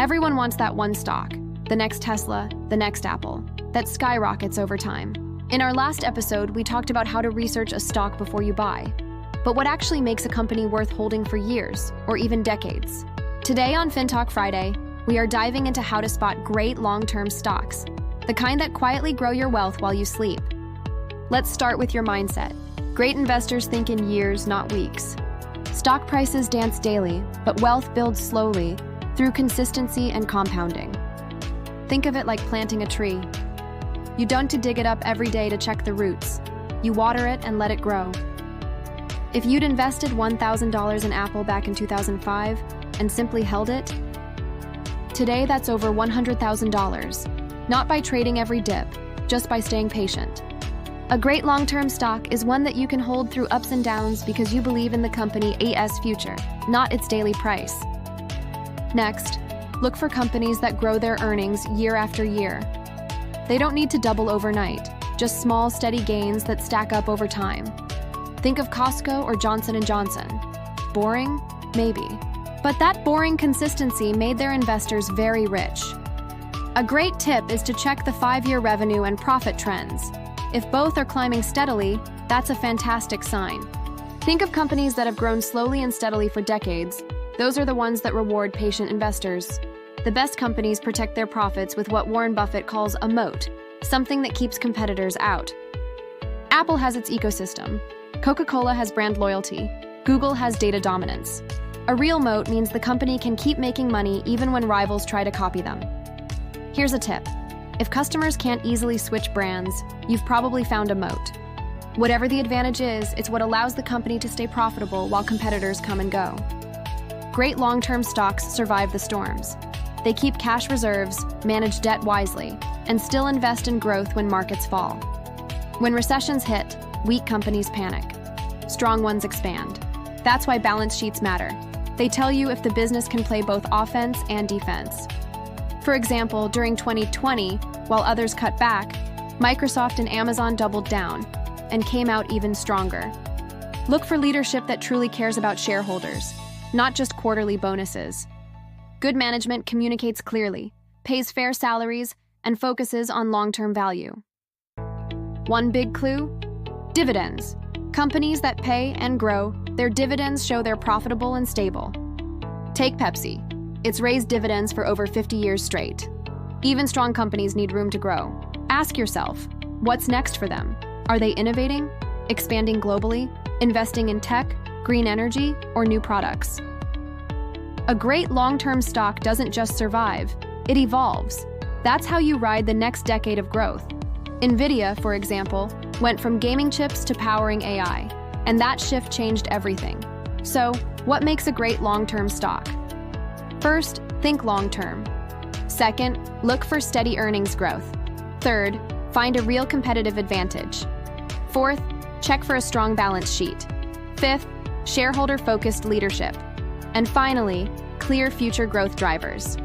Everyone wants that one stock, the next Tesla, the next Apple, that skyrockets over time. In our last episode, we talked about how to research a stock before you buy. But what actually makes a company worth holding for years, or even decades? Today on FinTalk Friday, we are diving into how to spot great long-term stocks, the kind that quietly grow your wealth while you sleep. Let's start with your mindset. Great investors think in years, not weeks. Stock prices dance daily, but wealth builds slowly through consistency and compounding. Think of it like planting a tree. You don't have to dig it up every day to check the roots. You water it and let it grow. If you'd invested $1,000 in Apple back in 2005 and simply held it, today that's over $100,000, not by trading every dip, just by staying patient. A great long-term stock is one that you can hold through ups and downs because you believe in the company's future, not its daily price. Next, look for companies that grow their earnings year after year. They don't need to double overnight, just small, steady gains that stack up over time. Think of Costco or Johnson & Johnson. Boring? Maybe. But that boring consistency made their investors very rich. A great tip is to check the 5-year revenue and profit trends. If both are climbing steadily, that's a fantastic sign. Think of companies that have grown slowly and steadily for decades. Those are the ones that reward patient investors. The best companies protect their profits with what Warren Buffett calls a moat, something that keeps competitors out. Apple has its ecosystem. Coca-Cola has brand loyalty. Google has data dominance. A real moat means the company can keep making money even when rivals try to copy them. Here's a tip. If customers can't easily switch brands, you've probably found a moat. Whatever the advantage is, it's what allows the company to stay profitable while competitors come and go. Great long-term stocks survive the storms. They keep cash reserves, manage debt wisely, and still invest in growth when markets fall. When recessions hit, weak companies panic. Strong ones expand. That's why balance sheets matter. They tell you if the business can play both offense and defense. For example, during 2020, while others cut back, Microsoft and Amazon doubled down and came out even stronger. Look for leadership that truly cares about shareholders, not just quarterly bonuses. Good management communicates clearly, pays fair salaries, and focuses on long-term value. One big clue? Dividends. Companies that pay and grow, their dividends show they're profitable and stable. Take Pepsi. It's raised dividends for over 50 years straight. Even strong companies need room to grow. Ask yourself, what's next for them? Are they innovating, expanding globally, investing in tech, green energy, or new products? A great long-term stock doesn't just survive, it evolves. That's how you ride the next decade of growth. NVIDIA, for example, went from gaming chips to powering AI, and that shift changed everything. So, what makes a great long-term stock? First, think long-term. Second, look for steady earnings growth. Third, find a real competitive advantage. Fourth, check for a strong balance sheet. Fifth, shareholder-focused leadership. And finally, clear future growth drivers.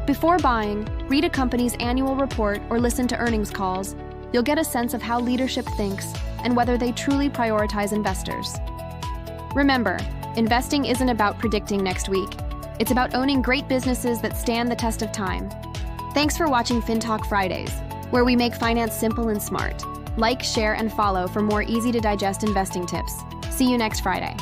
Before buying, read a company's annual report or listen to earnings calls. You'll get a sense of how leadership thinks and whether they truly prioritize investors. Remember, investing isn't about predicting next week. It's about owning great businesses that stand the test of time. Thanks for watching FinTalk Fridays, where we make finance simple and smart. Like, share, and follow for more easy-to-digest investing tips. See you next Friday.